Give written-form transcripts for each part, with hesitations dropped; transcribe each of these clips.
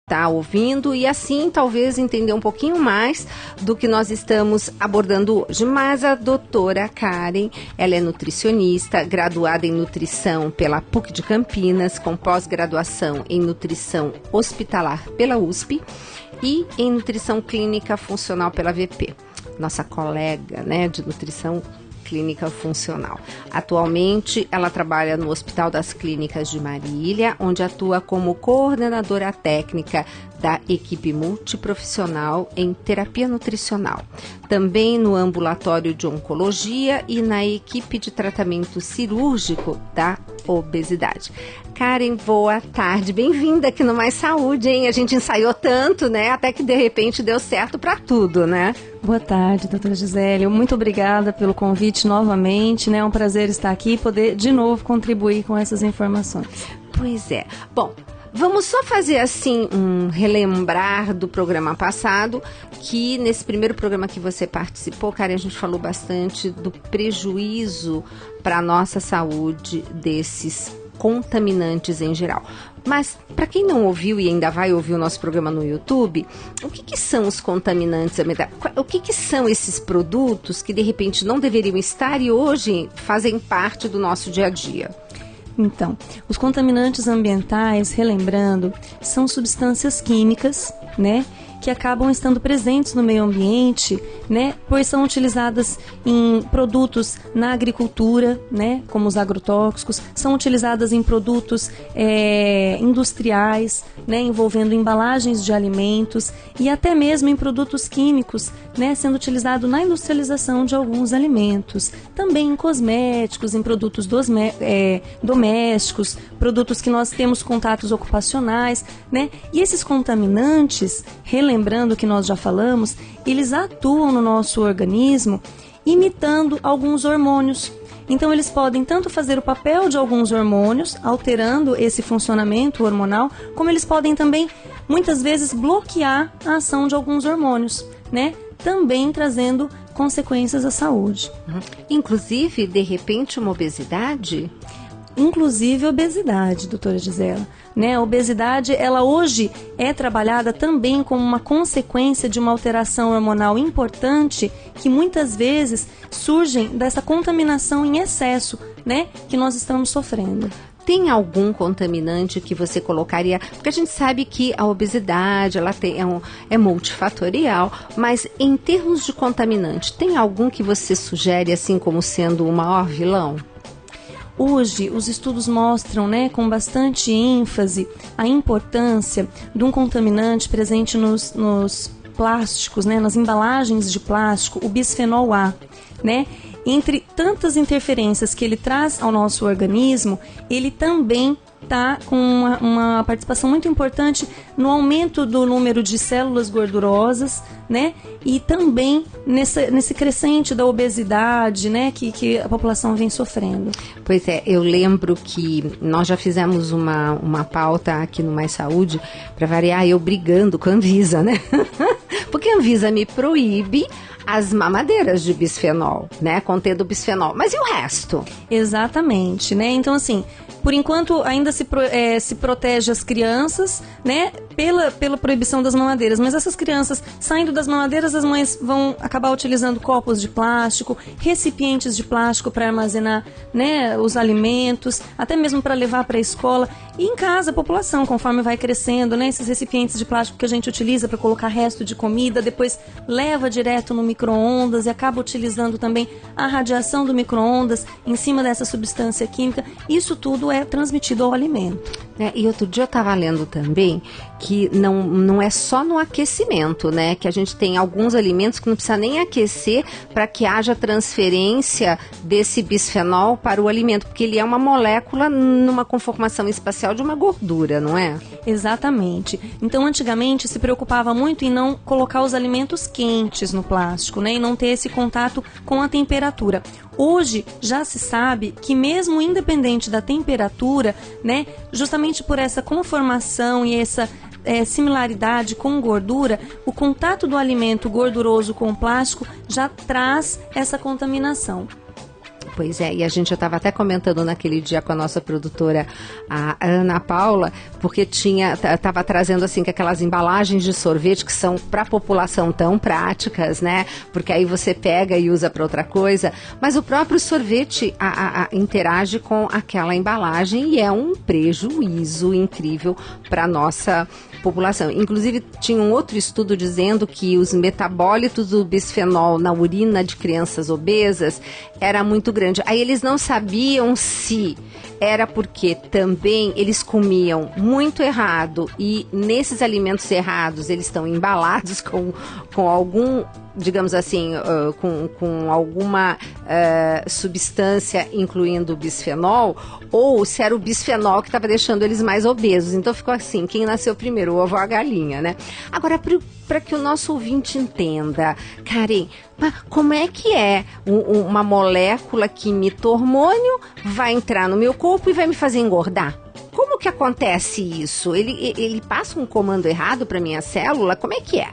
tá ouvindo e assim talvez entender um pouquinho mais do que nós estamos abordando hoje. Mas a doutora Karen, ela é nutricionista, graduada em nutrição pela PUC de Campinas, com pós-graduação em nutrição hospitalar pela USP e em nutrição clínica funcional pela VP. Nossa colega, né, de nutrição clínica funcional. Atualmente, ela trabalha no Hospital das Clínicas de Marília, onde atua como coordenadora técnica da equipe multiprofissional em terapia nutricional. Também no ambulatório de oncologia e na equipe de tratamento cirúrgico da obesidade. Karen, boa tarde. Bem-vinda aqui no Mais Saúde, hein? A gente ensaiou tanto, né? Até que de repente deu certo para tudo, né? Boa tarde, doutora Gisele. Muito obrigada pelo convite novamente, né? É um prazer estar aqui e poder de novo contribuir com essas informações. Pois é. Bom, vamos só fazer assim um relembrar do programa passado, que nesse primeiro programa que você participou, Karen, a gente falou bastante do prejuízo para a nossa saúde desses contaminantes em geral. Mas, para quem não ouviu e ainda vai ouvir o nosso programa no YouTube, o que são os contaminantes ambientais? O que são esses produtos que, de repente, não deveriam estar e hoje fazem parte do nosso dia a dia? Então, os contaminantes ambientais, relembrando, são substâncias químicas, né, que acabam estando presentes no meio ambiente, né, pois são utilizadas em produtos na agricultura, né, como os agrotóxicos, são utilizadas em produtos industriais, né, envolvendo embalagens de alimentos e até mesmo em produtos químicos, né, sendo utilizado na industrialização de alguns alimentos, também em cosméticos, em produtos domésticos, produtos que nós temos contatos ocupacionais, né, e esses contaminantes, lembrando que nós já falamos, eles atuam no nosso organismo imitando alguns hormônios. Então eles podem tanto fazer o papel de alguns hormônios, alterando esse funcionamento hormonal, como eles podem também, muitas vezes, bloquear a ação de alguns hormônios, né? Também trazendo consequências à saúde. Inclusive, de repente, uma obesidade? Inclusive obesidade, doutora Gisela. Né? A obesidade, ela hoje é trabalhada também como uma consequência de uma alteração hormonal importante que muitas vezes surgem dessa contaminação em excesso, né, que nós estamos sofrendo. Tem algum contaminante que você colocaria? Porque a gente sabe que a obesidade ela é multifatorial, mas em termos de contaminante, tem algum que você sugere assim como sendo o maior vilão? Hoje, os estudos mostram, né, com bastante ênfase, a importância de um contaminante presente nos plásticos, né, nas embalagens de plástico, o bisfenol A, né? Entre tantas interferências que ele traz ao nosso organismo, ele também está com uma participação muito importante no aumento do número de células gordurosas, né? E também nesse crescente da obesidade, né? Que a população vem sofrendo. Pois é, eu lembro que nós já fizemos uma pauta aqui no Mais Saúde, para variar, eu brigando com a Anvisa, né? Porque a Anvisa me proíbe as mamadeiras de bisfenol, né? Contendo bisfenol. Mas e o resto? Exatamente, né? Então, assim, por enquanto ainda se protege as crianças, né? Pela proibição das mamadeiras. Mas essas crianças, saindo das mamadeiras, as mães vão acabar utilizando copos de plástico, recipientes de plástico para armazenar, né, os alimentos, até mesmo para levar para a escola. E em casa, a população, conforme vai crescendo, né, esses recipientes de plástico que a gente utiliza para colocar resto de comida, depois leva direto no micro-ondas e acaba utilizando também a radiação do micro-ondas em cima dessa substância química. Isso tudo é transmitido ao alimento. E outro dia eu estava lendo também que não é só no aquecimento, né? Que a gente tem alguns alimentos que não precisa nem aquecer para que haja transferência desse bisfenol para o alimento, porque ele é uma molécula numa conformação espacial de uma gordura, não é? Exatamente. Então, antigamente se preocupava muito em não colocar os alimentos quentes no plástico, né? E não ter esse contato com a temperatura. Hoje já se sabe que mesmo independente da temperatura, né, justamente por essa conformação e essa similaridade com gordura, o contato do alimento gorduroso com o plástico já traz essa contaminação. Pois é, e a gente já estava até comentando naquele dia com a nossa produtora, a Ana Paula, porque estava trazendo assim que aquelas embalagens de sorvete que são para a população tão práticas, né? Porque aí você pega e usa para outra coisa, mas o próprio sorvete interage com aquela embalagem e é um prejuízo incrível para a nossa população. Inclusive, tinha um outro estudo dizendo que os metabólitos do bisfenol na urina de crianças obesas era muito grande. Aí eles não sabiam se era porque também eles comiam muito errado e nesses alimentos errados eles estão embalados com algum, digamos assim, com alguma substância, incluindo o bisfenol, ou se era o bisfenol que estava deixando eles mais obesos. Então ficou assim, quem nasceu primeiro, o ovo ou a galinha, né? Agora, para que o nosso ouvinte entenda, Karen, como é que é uma molécula que imita hormônio, vai entrar no meu corpo e vai me fazer engordar? Como que acontece isso? Ele passa um comando errado para minha célula? Como é que é?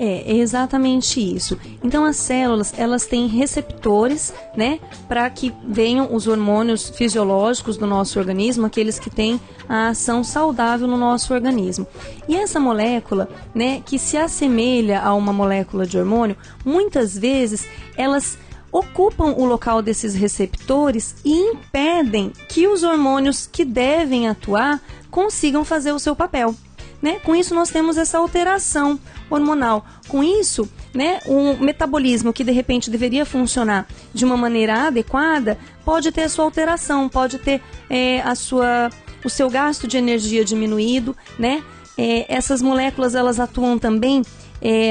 É exatamente isso. Então as células, elas têm receptores, né, para que venham os hormônios fisiológicos do nosso organismo, aqueles que têm a ação saudável no nosso organismo. E essa molécula, né, que se assemelha a uma molécula de hormônio, muitas vezes elas ocupam o local desses receptores e impedem que os hormônios que devem atuar consigam fazer o seu papel. Né? Com isso nós temos essa alteração hormonal. Com isso, né, o metabolismo que de repente deveria funcionar de uma maneira adequada pode ter a sua alteração, pode ter o seu gasto de energia diminuído, né? Essas moléculas elas atuam também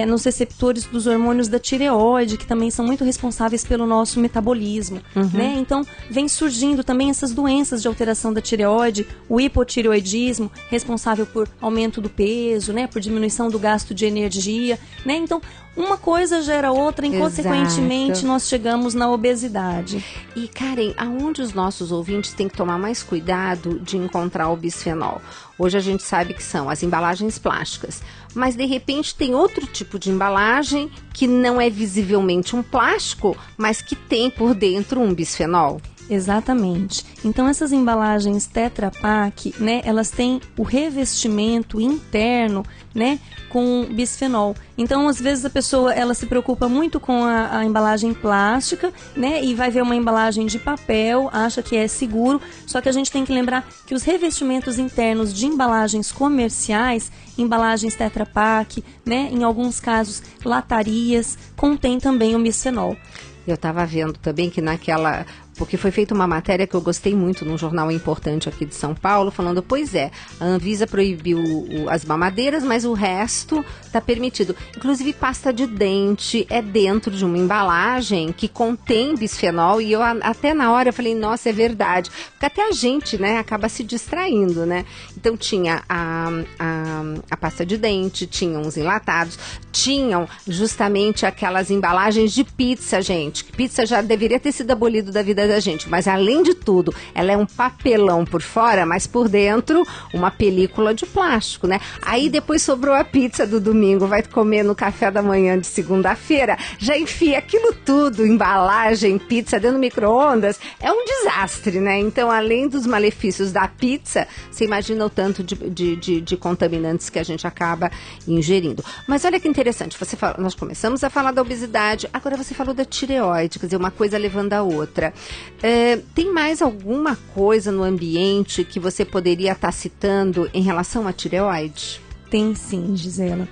nos receptores dos hormônios da tireoide, que também são muito responsáveis pelo nosso metabolismo, né? Então, vem surgindo também essas doenças de alteração da tireoide, o hipotireoidismo, responsável por aumento do peso, né? Por diminuição do gasto de energia, né? Então, uma coisa gera outra e, consequentemente, nós chegamos na obesidade. E, Karen, aonde os nossos ouvintes têm que tomar mais cuidado de encontrar o bisfenol? Hoje a gente sabe que são as embalagens plásticas, mas de repente tem outro tipo de embalagem que não é visivelmente um plástico, mas que tem por dentro um bisfenol. Exatamente. Então essas embalagens Tetra Pak, né, elas têm o revestimento interno, né, com bisfenol. Então às vezes a pessoa ela se preocupa muito com a embalagem plástica, né, e vai ver uma embalagem de papel, acha que é seguro, só que a gente tem que lembrar que os revestimentos internos de embalagens comerciais, embalagens Tetra Pak, né, em alguns casos latarias, contém também o bisfenol. Eu estava vendo também que porque foi feita uma matéria que eu gostei muito num jornal importante aqui de São Paulo, falando, pois é, a Anvisa proibiu as mamadeiras, mas o resto está permitido. Inclusive pasta de dente é dentro de uma embalagem que contém bisfenol e eu até na hora eu falei, nossa, é verdade. Porque até a gente, né, acaba se distraindo, né? Então tinha a pasta de dente, tinham os enlatados, tinham justamente aquelas embalagens de pizza, gente. Pizza já deveria ter sido abolido da vida da gente, mas além de tudo, ela é um papelão por fora, mas por dentro uma película de plástico, né? Aí depois sobrou a pizza do domingo, vai comer no café da manhã de segunda-feira, já enfia aquilo tudo, embalagem, pizza dentro do micro-ondas, é um desastre, né? Então, além dos malefícios da pizza, você imagina o tanto de contaminantes que a gente acaba ingerindo. Mas olha que interessante, nós começamos a falar da obesidade, agora você falou da tireoide, quer dizer, uma coisa levando a outra. Tem mais alguma coisa no ambiente que você poderia estar citando em relação à tireoide? Tem sim, Gisela.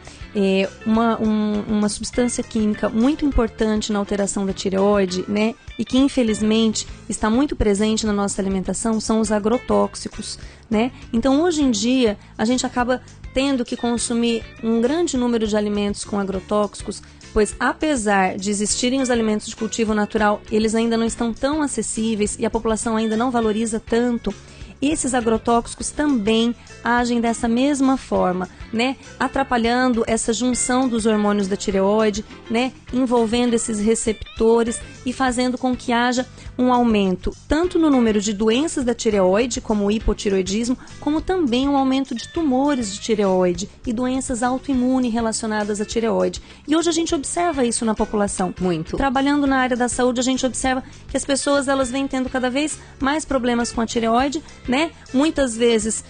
Uma substância química muito importante na alteração da tireoide, né, e que infelizmente está muito presente na nossa alimentação são os agrotóxicos, né? Então hoje em dia a gente acaba tendo que consumir um grande número de alimentos com agrotóxicos, pois apesar de existirem os alimentos de cultivo natural, eles ainda não estão tão acessíveis e a população ainda não valoriza tanto. esses agrotóxicos também agem dessa mesma forma, né? Atrapalhando essa junção dos hormônios da tireoide, né? Envolvendo esses receptores e fazendo com que haja um aumento tanto no número de doenças da tireoide, como o hipotireoidismo, como também um aumento de tumores de tireoide e doenças autoimunes relacionadas à tireoide. E hoje a gente observa isso na população. Muito. Trabalhando na área da saúde, a gente observa que as pessoas elas vêm tendo cada vez mais problemas com a tireoide, né? Muitas vezes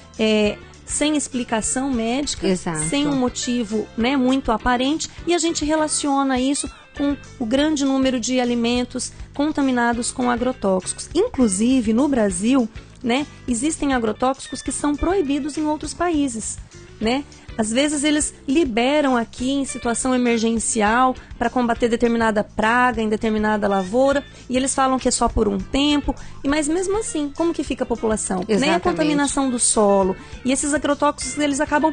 sem explicação médica, Exato. sem um motivo, né, muito aparente, e a gente relaciona isso com o grande número de alimentos contaminados com agrotóxicos. Inclusive, no Brasil, né, existem agrotóxicos que são proibidos em outros países, né? Às vezes eles liberam aqui em situação emergencial para combater determinada praga em determinada lavoura e eles falam que é só por um tempo, mas mesmo assim, como que fica a população? Nem a contaminação do solo. E esses agrotóxicos eles acabam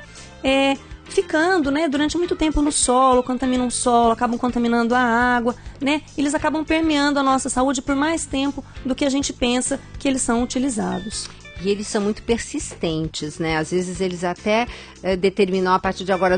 ficando, né, durante muito tempo no solo, contaminam o solo, acabam contaminando a água, né? Eles acabam permeando a nossa saúde por mais tempo do que a gente pensa que eles são utilizados. E eles são muito persistentes, né? Às vezes eles até determinam a partir de agora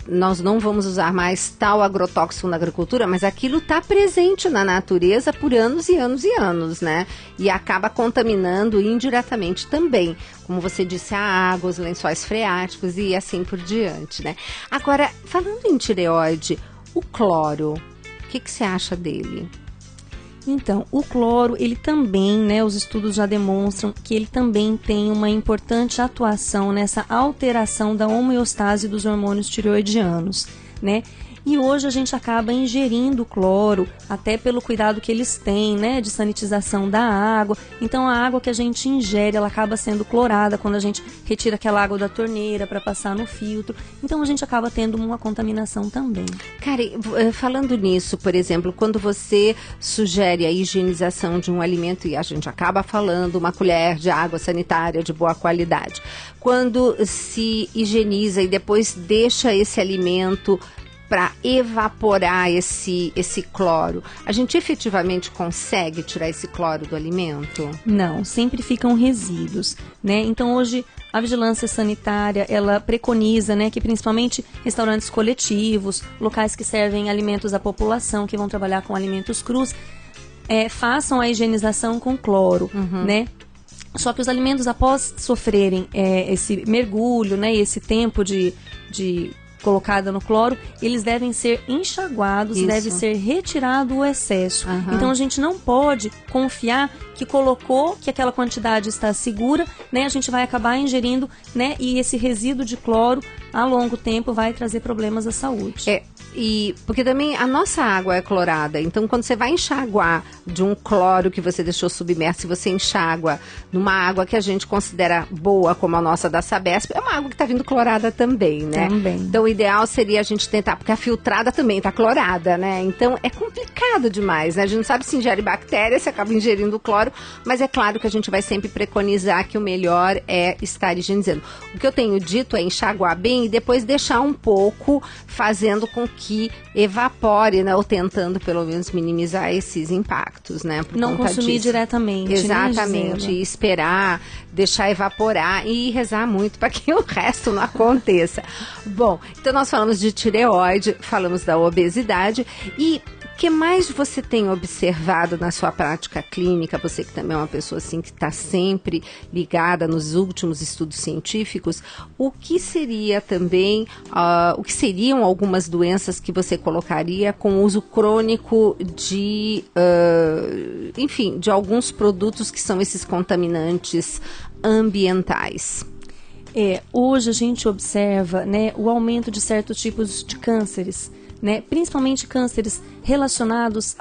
nós não vamos usar mais tal agrotóxico na agricultura, mas aquilo está presente na natureza por anos e anos e anos, né? E acaba contaminando indiretamente também, como você disse, a água, os lençóis freáticos e assim por diante, né? Agora, falando em tireoide, o cloro, o que você acha dele? Então, o cloro, ele também, né, os estudos já demonstram que ele também tem uma importante atuação nessa alteração da homeostase dos hormônios tireoidianos, né? E hoje a gente acaba ingerindo cloro, até pelo cuidado que eles têm, né, de sanitização da água. Então a água que a gente ingere, ela acaba sendo clorada quando a gente retira aquela água da torneira para passar no filtro. Então a gente acaba tendo uma contaminação também. Karen, falando nisso, por exemplo, quando você sugere a higienização de um alimento, e a gente acaba falando uma colher de água sanitária de boa qualidade, quando se higieniza e depois deixa esse alimento para evaporar esse cloro, a gente efetivamente consegue tirar esse cloro do alimento? Não, sempre ficam resíduos, né? Então hoje a vigilância sanitária, ela preconiza, né, que principalmente restaurantes coletivos, locais que servem alimentos à população, que vão trabalhar com alimentos crus, façam a higienização com cloro, né? Só que os alimentos, após sofrerem esse mergulho, né, esse tempo de colocada no cloro, eles devem ser enxaguados, deve ser retirado o excesso. Então a gente não pode confiar que colocou, que aquela quantidade está segura, né? A gente vai acabar ingerindo, né? E esse resíduo de cloro a longo tempo vai trazer problemas à saúde. E porque também a nossa água é clorada, então quando você vai enxaguar de um cloro que você deixou submerso, e você enxágua numa água que a gente considera boa, como a nossa da Sabesp, é uma água que está vindo clorada também, né? Também. Então o ideal seria a gente tentar, porque a filtrada também está clorada, né? Então é complicado demais, né? A gente não sabe se ingere bactéria, se acaba ingerindo cloro, mas é claro que a gente vai sempre preconizar que o melhor é estar higienizando. O que eu tenho dito é enxaguar bem e depois deixar um pouco, fazendo com que evapore, né? Ou tentando pelo menos minimizar esses impactos, né? Não consumir diretamente. Exatamente, né, e esperar, deixar evaporar e rezar muito para que o resto não aconteça. Bom, então nós falamos de tireoide, falamos da obesidade e o que mais você tem observado na sua prática clínica, você que também é uma pessoa assim que está sempre ligada nos últimos estudos científicos, o que seria também, o que seriam algumas doenças que você colocaria com o uso crônico de, enfim, de alguns produtos que são esses contaminantes ambientais? Hoje a gente observa, né, o aumento de certos tipos de cânceres, né, principalmente cânceres relacionados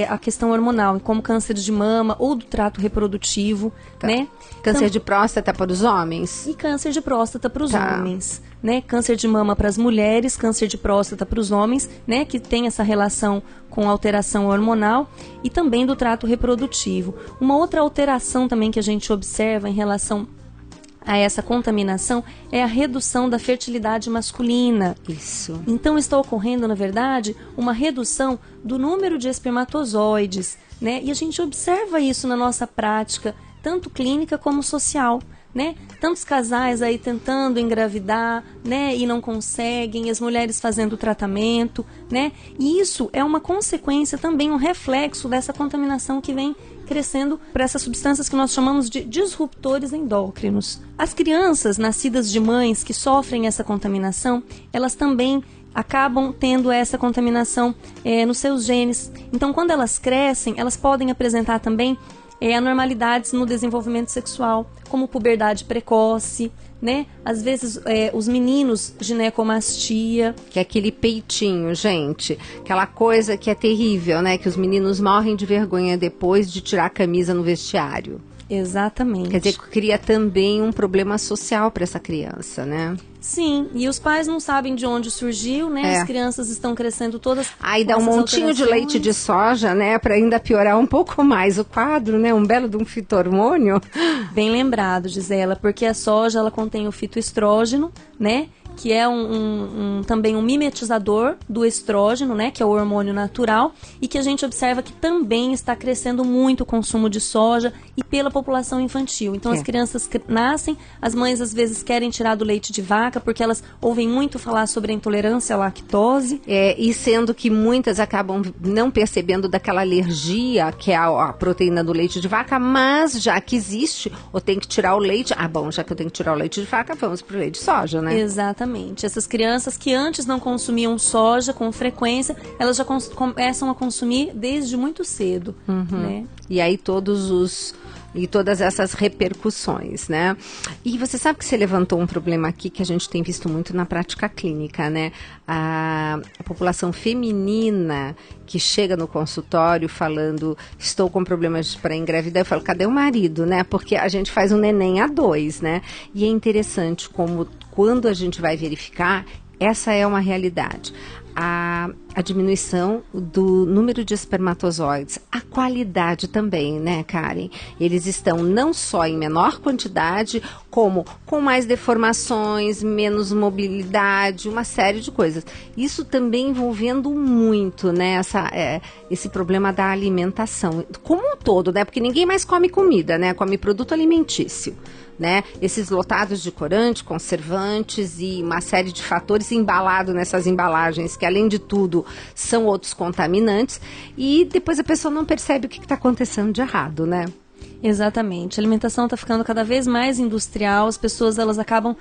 à questão hormonal, como câncer de mama ou do trato reprodutivo, né? Câncer de próstata para os homens? E câncer de próstata para os homens, né? Câncer de mama para as mulheres, câncer de próstata para os homens, né? Que tem essa relação com alteração hormonal e também do trato reprodutivo. Uma outra alteração também que a gente observa em relação a essa contaminação é a redução da fertilidade masculina. Isso. Então está ocorrendo, na verdade, uma redução do número de espermatozoides, né? E a gente observa isso na nossa prática tanto clínica como social, né? Tantos casais aí tentando engravidar, né? E não conseguem, as mulheres fazendo tratamento, né? E isso é uma consequência também, um reflexo dessa contaminação que vem crescendo por essas substâncias que nós chamamos de disruptores endócrinos. As crianças nascidas de mães que sofrem essa contaminação, elas também acabam tendo essa contaminação nos seus genes. Então, quando elas crescem, elas podem apresentar também anormalidades no desenvolvimento sexual, como puberdade precoce, né? Às vezes os meninos, ginecomastia. Que é aquele peitinho, gente. Aquela coisa que é terrível, né? Que os meninos morrem de vergonha depois de tirar a camisa no vestiário. Exatamente. Quer dizer, cria também um problema social para essa criança, né? Sim, e os pais não sabem de onde surgiu, né? As crianças estão crescendo todas. Aí dá um montinho de leite de soja, né? Para ainda piorar um pouco mais o quadro, né? Um belo de um fito-hormônio. Bem lembrado, Gisela, porque a soja ela contém o fitoestrógeno, né? Que é também um mimetizador do estrógeno, né, que é o hormônio natural, e que a gente observa que também está crescendo muito o consumo de soja e pela população infantil. Então, as crianças nascem, as mães às vezes querem tirar do leite de vaca, porque elas ouvem muito falar sobre a intolerância à lactose. E sendo que muitas acabam não percebendo daquela alergia, que é a proteína do leite de vaca, mas já que existe, ou tem que tirar o leite, já que eu tenho que tirar o leite de vaca, vamos pro leite de soja, né? Exatamente. Essas crianças que antes não consumiam soja com frequência, elas já começam a consumir desde muito cedo, né? E aí todas essas repercussões, né? E você sabe que você levantou um problema aqui que a gente tem visto muito na prática clínica, né? A população feminina que chega no consultório falando, estou com problemas para engravidar, eu falo, cadê o marido, né? Porque a gente faz um neném a dois, né? E é interessante como quando a gente vai verificar, essa é uma realidade. A diminuição do número de espermatozoides, a qualidade também, né, Karen? Eles estão não só em menor quantidade, como com mais deformações, menos mobilidade, uma série de coisas. Isso também envolvendo muito, né, esse problema da alimentação, como um todo, né? Porque ninguém mais come comida, né? Come produto alimentício. Né? Esses lotados de corante, conservantes e uma série de fatores embalados nessas embalagens, que além de tudo são outros contaminantes, e depois a pessoa não percebe o que está acontecendo de errado, né? Exatamente. A alimentação está ficando cada vez mais industrial, as pessoas elas acabam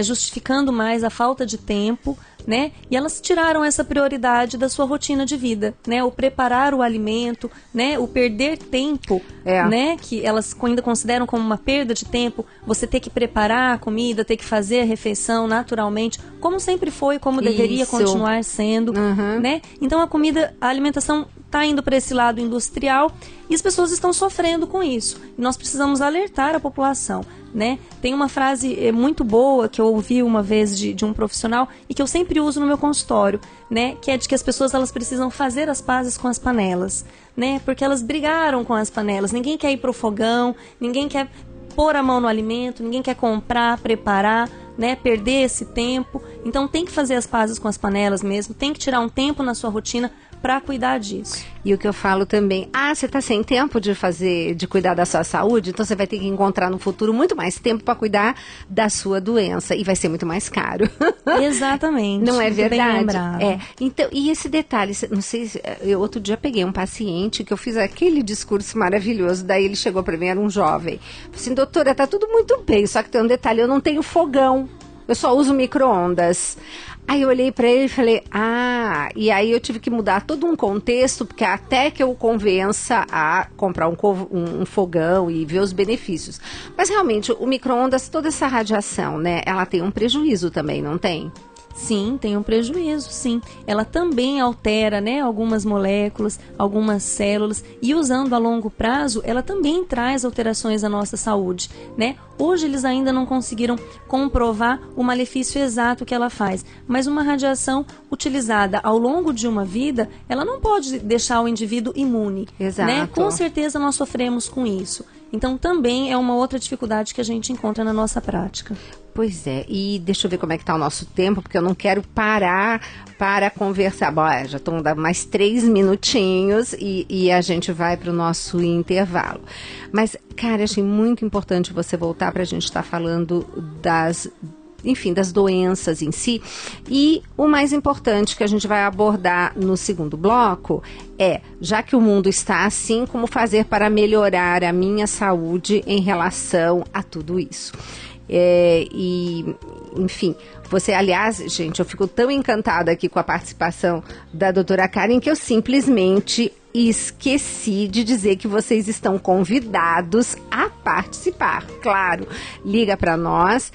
justificando mais a falta de tempo, né? E elas tiraram essa prioridade da sua rotina de vida, né? O preparar o alimento, né? O perder tempo, né? Que elas ainda consideram como uma perda de tempo, você ter que preparar a comida, ter que fazer a refeição naturalmente, como sempre foi, como deveria continuar sendo, né? Então a alimentação está indo para esse lado industrial e as pessoas estão sofrendo com isso. E nós precisamos alertar a população, né? Tem uma frase muito boa que eu ouvi uma vez de um profissional e que eu sempre uso no meu consultório, né? Que é de que as pessoas elas precisam fazer as pazes com as panelas, né? Porque elas brigaram com as panelas. Ninguém quer ir pro fogão, ninguém quer pôr a mão no alimento, ninguém quer comprar, preparar, né? Perder esse tempo. Então tem que fazer as pazes com as panelas mesmo, tem que tirar um tempo na sua rotina para cuidar disso. E o que eu falo também, você está sem tempo de cuidar da sua saúde, então você vai ter que encontrar no futuro muito mais tempo para cuidar da sua doença e vai ser muito mais caro. Exatamente. Não é muito verdade? Bem lembrado. Então, e esse detalhe, não sei, eu outro dia peguei um paciente que eu fiz aquele discurso maravilhoso, daí ele chegou para mim, era um jovem, falei assim, doutora, tá tudo muito bem, só que tem um detalhe, eu não tenho fogão. Eu só uso micro-ondas. Aí eu olhei para ele e falei, e aí eu tive que mudar todo um contexto, porque até que eu o convença a comprar um fogão e ver os benefícios. Mas realmente, o micro-ondas, toda essa radiação, né, ela tem um prejuízo também, não tem? Sim, tem um prejuízo, sim. Ela também altera, né, algumas moléculas, algumas células, e usando a longo prazo, ela também traz alterações à nossa saúde, né? Hoje eles ainda não conseguiram comprovar o malefício exato que ela faz, mas uma radiação utilizada ao longo de uma vida, ela não pode deixar o indivíduo imune, Exato. né? Com certeza nós sofremos com isso. Então, também é uma outra dificuldade que a gente encontra na nossa prática. Pois é, e deixa eu ver como é que está o nosso tempo, porque eu não quero parar para conversar. Bom, já estão dando mais 3 minutinhos e a gente vai para o nosso intervalo. Mas, cara, achei muito importante você voltar para a gente estar falando das doenças em si. E o mais importante que a gente vai abordar no segundo bloco é, já que o mundo está assim, como fazer para melhorar a minha saúde em relação a tudo isso. Enfim, você, aliás, gente, eu fico tão encantada aqui com a participação da doutora Karen que eu simplesmente esqueci de dizer que vocês estão convidados a participar. Claro, liga para nós,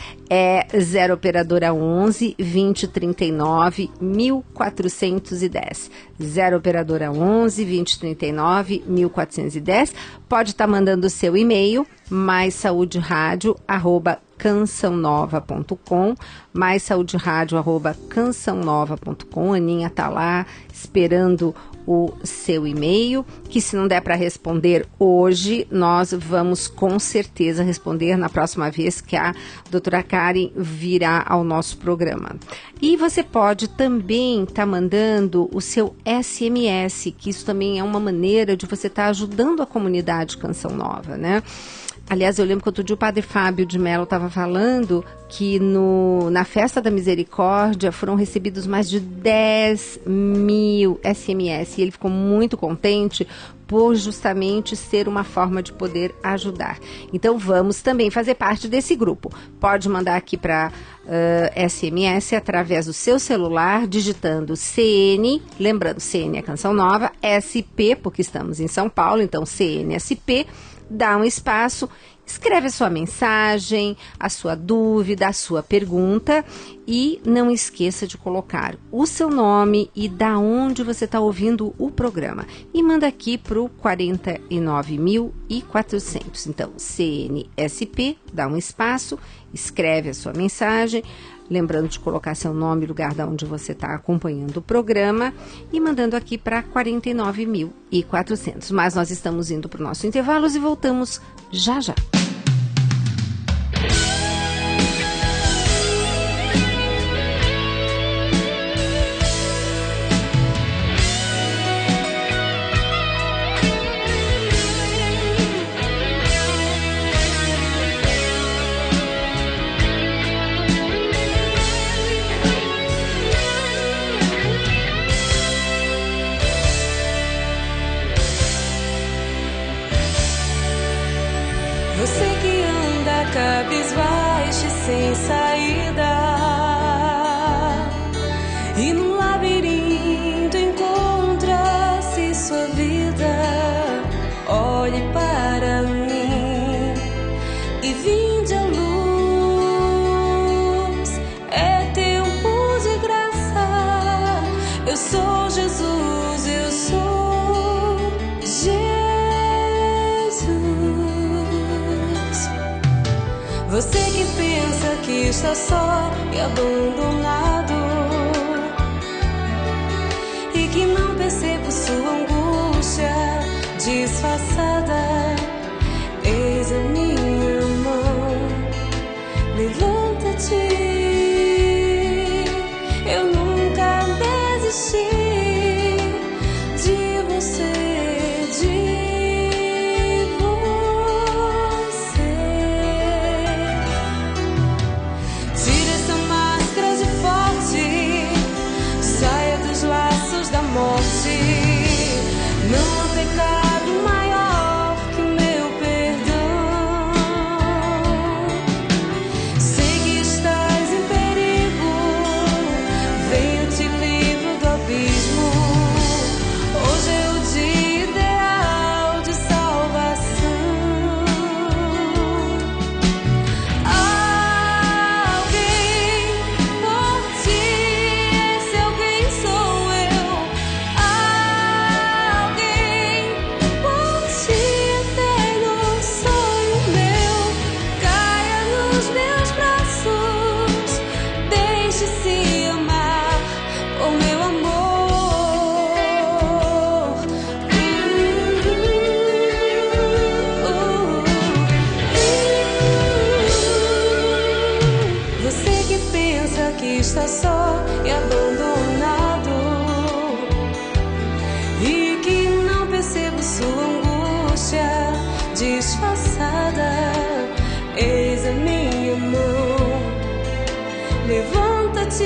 0 operadora 11 2039 1410. 0 operadora 11 2039 1410. Pode estar mandando o seu e-mail, maissauderadio@cançãonova.com, maissauderadio@cançãonova.com. Aninha tá lá esperando o seu e-mail, que se não der para responder hoje, nós vamos com certeza responder na próxima vez que a doutora Karen virá ao nosso programa. E você pode também estar mandando o seu SMS, que isso também é uma maneira de você estar ajudando a comunidade Canção Nova, né? Aliás, eu lembro que outro dia o padre Fábio de Mello estava falando que na Festa da Misericórdia foram recebidos mais de 10 mil SMS e ele ficou muito contente por justamente ser uma forma de poder ajudar. Então vamos também fazer parte desse grupo. Pode mandar aqui para SMS através do seu celular, digitando CN, lembrando, CN é Canção Nova, SP, porque estamos em São Paulo, então CNSP, dá um espaço, escreve a sua mensagem, a sua dúvida, a sua pergunta e não esqueça de colocar o seu nome e da onde você está ouvindo o programa. E manda aqui para o 49.400. Então, CNSP, dá um espaço, escreve a sua mensagem, lembrando de colocar seu nome e lugar de onde você está acompanhando o programa e mandando aqui para 49.400. Mas nós estamos indo para o nosso intervalo e voltamos já já. Você que anda cabisbaixo e sem saída, e num labirinto encontra-se sua vida, olhe para mim e vinde à luz. É tempo de graça, eu sou Jesus, eu sou Jesus. Você que pensa que está só e abandonado e que não percebe sua angústia disfarçada, eis a minha mão, levanta-te, eu nunca desisti de você. Não há pecado maior que o meu perdão. Sei que estás em perigo, venho te livro do abismo. Hoje é o dia ideal de salvação. Alguém por ti, esse alguém sou eu. Alguém só e abandonado, e que não percebo sua angústia disfarçada. Eis a minha mão, levanta-te,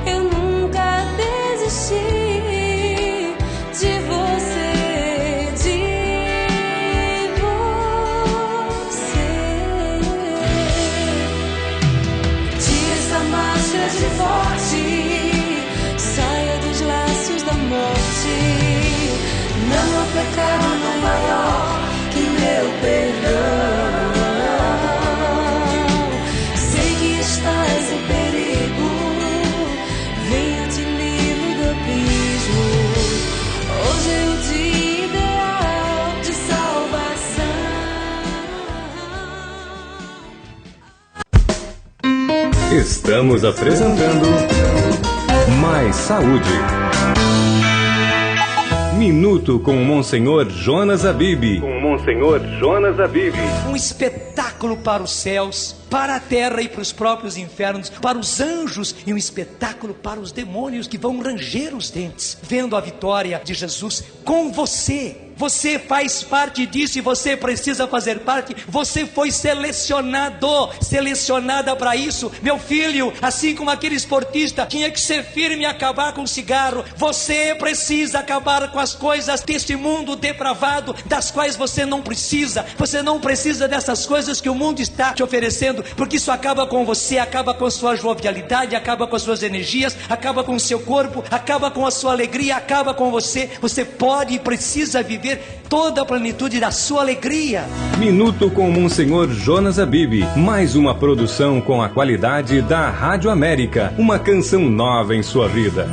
eu nunca desisti de você, de você. Tira essa máscara de forte, saia dos laços da morte. Não há pecado maior que meu perdão. Sei que estás em perigo, venha te livro do abismo. Hoje é o dia ideal de salvação. Estamos apresentando Mais Saúde. Minuto com o Monsenhor Jonas Abib. Um espetáculo para os céus, para a terra e para os próprios infernos, para os anjos, e um espetáculo para os demônios que vão ranger os dentes, vendo a vitória de Jesus com você. Você faz parte disso e você precisa fazer parte. Você foi selecionada para isso. Meu filho, assim como aquele esportista tinha que ser firme e acabar com o cigarro, você precisa acabar com as coisas deste mundo depravado, das quais você não precisa. Você não precisa dessas coisas que o mundo está te oferecendo, porque isso acaba com você, acaba com a sua jovialidade, acaba com as suas energias, acaba com o seu corpo, acaba com a sua alegria, acaba com você. Você pode e precisa viver toda a plenitude da sua alegria. Minuto com o Monsenhor Jonas Abib. Mais uma produção com a qualidade da Rádio América. Uma canção nova em sua vida.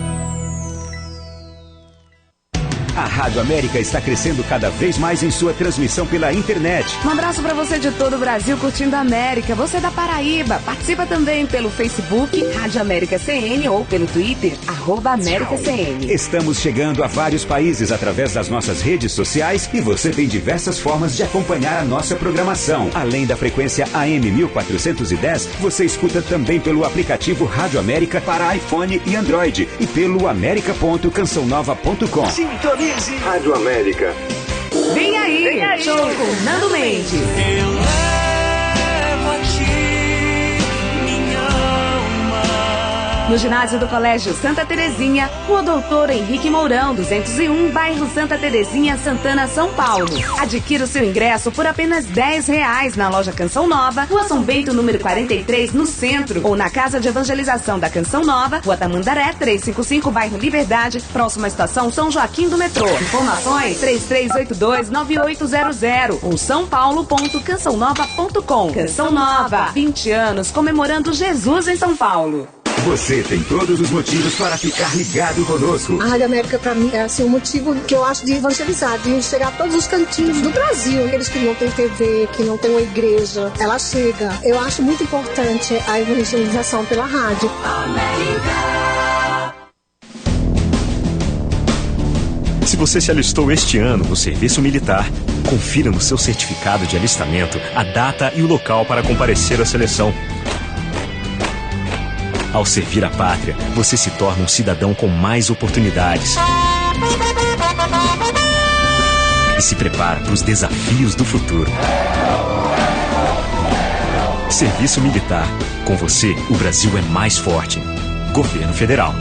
A Rádio América está crescendo cada vez mais em sua transmissão pela internet. Um abraço para você de todo o Brasil curtindo a América. Você da Paraíba, participa também pelo Facebook Rádio América CN ou pelo Twitter @AméricaCN. Estamos chegando a vários países através das nossas redes sociais e você tem diversas formas de acompanhar a nossa programação. Além da frequência AM 1410, você escuta também pelo aplicativo Rádio América para iPhone e Android e pelo america.cançãonova.com. Sintonize Rádio América. Vem aí, show com Nando Mendes. Eu levo a ti minha alma. No ginásio do Colégio Santa Terezinha, Rua Doutor Henrique Mourão, 201, bairro Santa Terezinha, Santana, São Paulo. Adquira o seu ingresso por apenas R$10 na loja Canção Nova, Rua São Bento, número 43, no centro, ou na Casa de Evangelização da Canção Nova, Rua Tamandaré, 355, bairro Liberdade, próxima à estação São Joaquim do metrô. Informações 3382-9800 ou sãopaulo.cançãonova.com. Canção Nova, 20 anos comemorando Jesus em São Paulo. Você tem todos os motivos para ficar ligado conosco. A Rádio América, para mim, é assim, um motivo que eu acho de evangelizar, de chegar a todos os cantinhos do Brasil. Aqueles que não têm TV, que não têm uma igreja, ela chega. Eu acho muito importante a evangelização pela rádio. América. Se você se alistou este ano no serviço militar, confira no seu certificado de alistamento a data e o local para comparecer à seleção. Ao servir a pátria, você se torna um cidadão com mais oportunidades e se prepara para os desafios do futuro. Serviço Militar. Com você, o Brasil é mais forte. Governo Federal.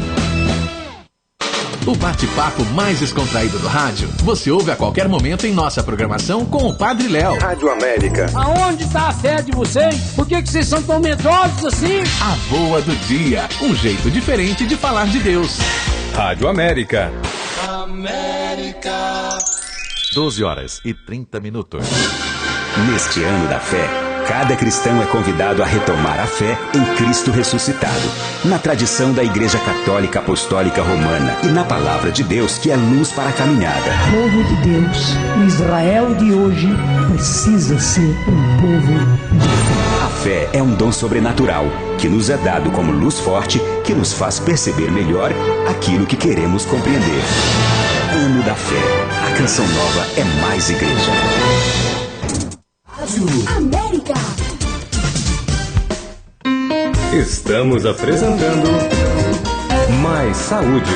O bate-papo mais descontraído do rádio, você ouve a qualquer momento em nossa programação com o Padre Léo. Rádio América. Aonde está a fé de vocês? Por que vocês são tão medrosos assim? A boa do dia, um jeito diferente de falar de Deus. Rádio América. América. 12h30. Neste ano da fé, cada cristão é convidado a retomar a fé em Cristo ressuscitado, na tradição da Igreja Católica Apostólica Romana e na Palavra de Deus, que é luz para a caminhada. Povo de Deus, o Israel de hoje precisa ser um povo de fé. A fé é um dom sobrenatural que nos é dado como luz forte que nos faz perceber melhor aquilo que queremos compreender. Ano da Fé. A Canção Nova é mais igreja. América. Estamos apresentando Mais Saúde.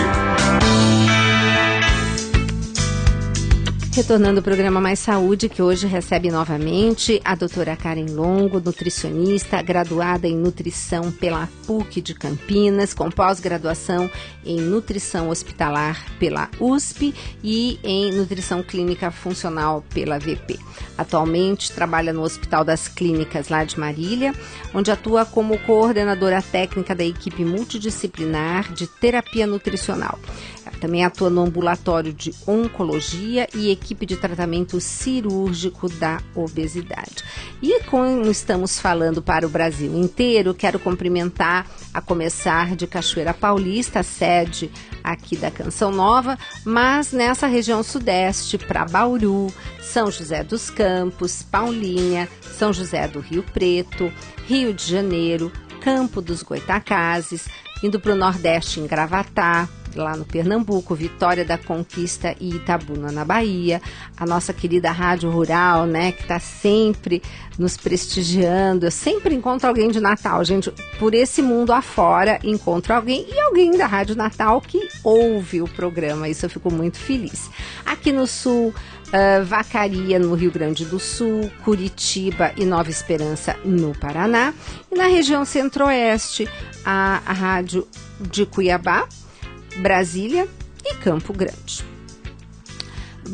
Retornando ao programa Mais Saúde, que hoje recebe novamente a doutora Karen Longo, nutricionista, graduada em nutrição pela PUC de Campinas, com pós-graduação em nutrição hospitalar pela USP e em nutrição clínica funcional pela VP. Atualmente trabalha no Hospital das Clínicas lá de Marília, onde atua como coordenadora técnica da equipe multidisciplinar de terapia nutricional. Também atua no ambulatório de oncologia e equipe de tratamento cirúrgico da obesidade. E como estamos falando para o Brasil inteiro, quero cumprimentar, a começar de Cachoeira Paulista, sede aqui da Canção Nova, mas nessa região sudeste, para Bauru, São José dos Campos, Paulinha, São José do Rio Preto, Rio de Janeiro, Campo dos Goitacazes, indo para o Nordeste em Gravatá, lá no Pernambuco, Vitória da Conquista e Itabuna, na Bahia, a nossa querida Rádio Rural, né, que está sempre nos prestigiando. Eu sempre encontro alguém de Natal, gente, por esse mundo afora, encontro alguém e alguém da Rádio Natal que ouve o programa, isso eu fico muito feliz. Aqui no Sul, Vacaria, no Rio Grande do Sul, Curitiba e Nova Esperança, no Paraná, e na região Centro-Oeste, a Rádio de Cuiabá, Brasília e Campo Grande.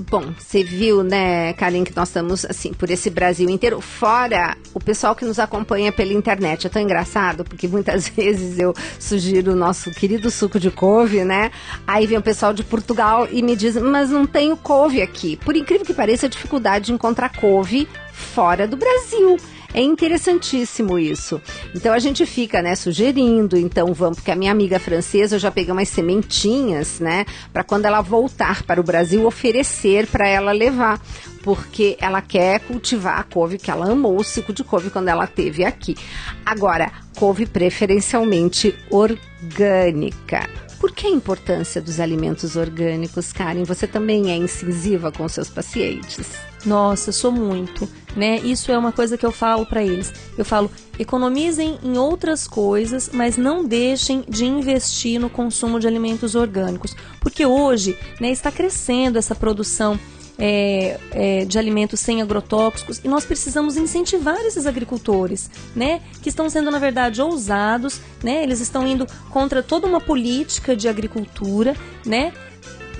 Bom, você viu, né, Karen, que nós estamos, assim, por esse Brasil inteiro, fora o pessoal que nos acompanha pela internet. É tão engraçado, porque muitas vezes eu sugiro o nosso querido suco de couve, né? Aí vem o pessoal de Portugal e me diz, mas não tenho couve aqui. Por incrível que pareça, a dificuldade de encontrar couve fora do Brasil. É interessantíssimo isso. Então a gente fica, né, sugerindo, então vamos, porque a minha amiga francesa, eu já peguei umas sementinhas, né, para quando ela voltar para o Brasil, oferecer para ela levar, porque ela quer cultivar a couve, que ela amou o suco de couve quando ela esteve aqui. Agora, couve preferencialmente orgânica. Por que a importância dos alimentos orgânicos, Karen? Você também é incisiva com seus pacientes? Nossa, sou muito, né? Isso é uma coisa que eu falo para eles. Eu falo, economizem em outras coisas, mas não deixem de investir no consumo de alimentos orgânicos. Porque hoje, né, está crescendo essa produção de alimentos sem agrotóxicos e nós precisamos incentivar esses agricultores, né, que estão sendo, na verdade, ousados, né, eles estão indo contra toda uma política de agricultura, né,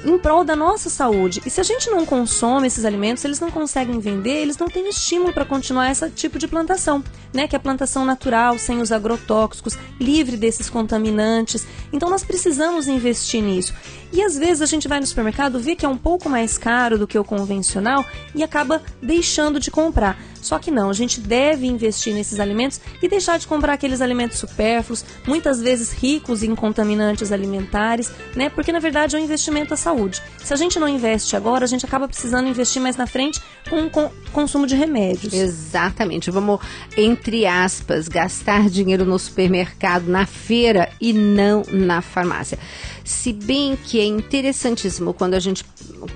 em prol da nossa saúde. E se a gente não consome esses alimentos, eles não conseguem vender, eles não têm estímulo para continuar esse tipo de plantação, né? Que é a plantação natural, sem os agrotóxicos, livre desses contaminantes. Então nós precisamos investir nisso. E às vezes a gente vai no supermercado, vê que é um pouco mais caro do que o convencional e acaba deixando de comprar. Só que não, a gente deve investir nesses alimentos e deixar de comprar aqueles alimentos supérfluos, muitas vezes ricos em contaminantes alimentares, né? Porque na verdade é um investimento à saúde. Se a gente não investe agora, a gente acaba precisando investir mais na frente com o consumo de remédios. Exatamente. Vamos, entre aspas, gastar dinheiro no supermercado, na feira e não na farmácia. Se bem que é interessantíssimo quando a gente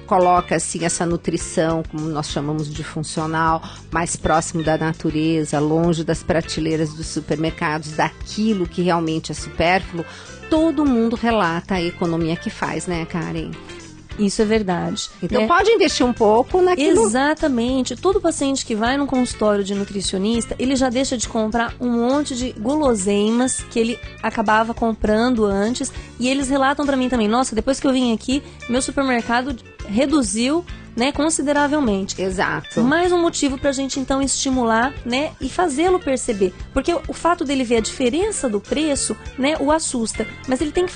coloca assim essa nutrição, como nós chamamos de funcional, mais próximo da natureza, longe das prateleiras dos supermercados, daquilo que realmente é supérfluo, todo mundo relata a economia que faz, né, Karen? Isso é verdade. Então né? Pode investir um pouco naquilo. Exatamente. Todo paciente que vai num consultório de nutricionista, ele já deixa de comprar um monte de guloseimas que ele acabava comprando antes. E eles relatam para mim também, nossa, depois que eu vim aqui, meu supermercado reduziu, né, consideravelmente. Exato. Mais um motivo pra gente então estimular, né, e fazê-lo perceber, porque o fato dele ver a diferença do preço, né, o assusta, mas ele tem que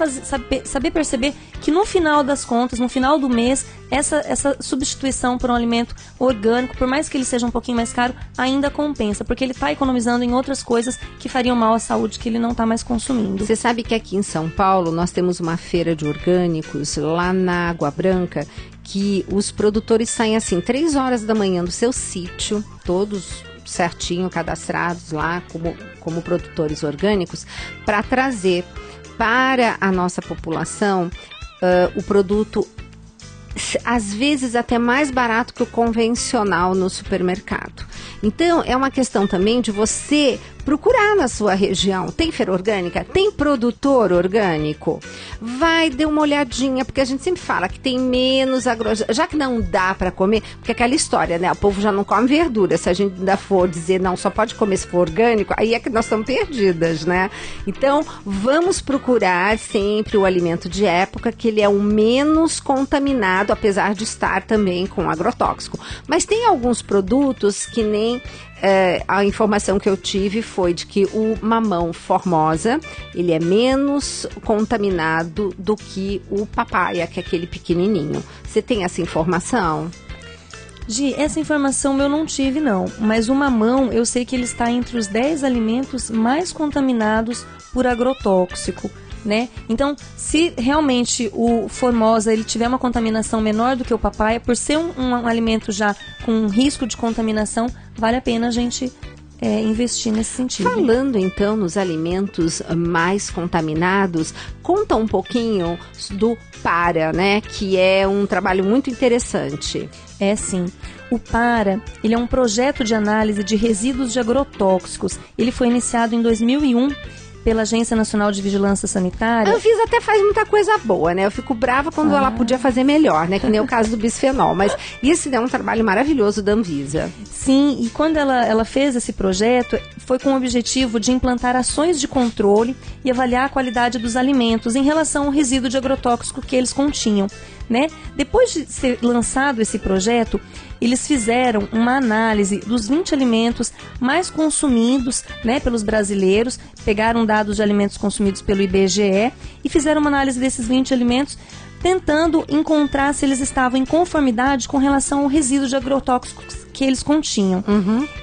saber perceber que no final das contas, no final do mês, essa substituição por um alimento orgânico, por mais que ele seja um pouquinho mais caro, ainda compensa, porque ele está economizando em outras coisas que fariam mal à saúde que ele não está mais consumindo. Você sabe que aqui em São Paulo nós temos uma feira de orgânicos lá na Água Branca, que os produtores saem assim 3 horas da manhã do seu sítio, todos certinho cadastrados lá como produtores orgânicos, para trazer para a nossa população o produto às vezes até mais barato que o convencional no supermercado. Então é uma questão também de você procurar na sua região. Tem feira orgânica? Tem produtor orgânico? Vai, dê uma olhadinha, porque a gente sempre fala que tem menos já que não dá para comer, porque aquela história, né? O povo já não come verdura. Se a gente ainda for dizer, não, só pode comer se for orgânico, aí é que nós estamos perdidas, né? Então, vamos procurar sempre o alimento de época, que ele é o menos contaminado, apesar de estar também com agrotóxico. Mas tem alguns produtos que nem... a informação que eu tive foi de que o mamão Formosa, ele é menos contaminado do que o papaya, que é aquele pequenininho. Você tem essa informação? Gi, essa informação eu não tive não, mas o mamão eu sei que ele está entre os 10 alimentos mais contaminados por agrotóxico, né? Então, se realmente o Formosa ele tiver uma contaminação menor do que o papaya, por ser um alimento já com risco de contaminação, vale a pena a gente investir nesse sentido. Falando então nos alimentos mais contaminados, conta um pouquinho do PARA, né? Que é um trabalho muito interessante. É sim. O PARA, ele é um projeto de análise de resíduos de agrotóxicos. Ele foi iniciado em 2001 pela Agência Nacional de Vigilância Sanitária. A Anvisa até faz muita coisa boa, né? Eu fico brava quando ela podia fazer melhor, né? Que nem o caso do bisfenol. Mas esse é um trabalho maravilhoso da Anvisa. Sim, e quando ela fez esse projeto, foi com o objetivo de implantar ações de controle e avaliar a qualidade dos alimentos em relação ao resíduo de agrotóxico que eles continham, né? Depois de ser lançado esse projeto, eles fizeram uma análise dos 20 alimentos mais consumidos, né, pelos brasileiros, pegaram dados de alimentos consumidos pelo IBGE e fizeram uma análise desses 20 alimentos, tentando encontrar se eles estavam em conformidade com relação ao resíduo de agrotóxicos que eles continham.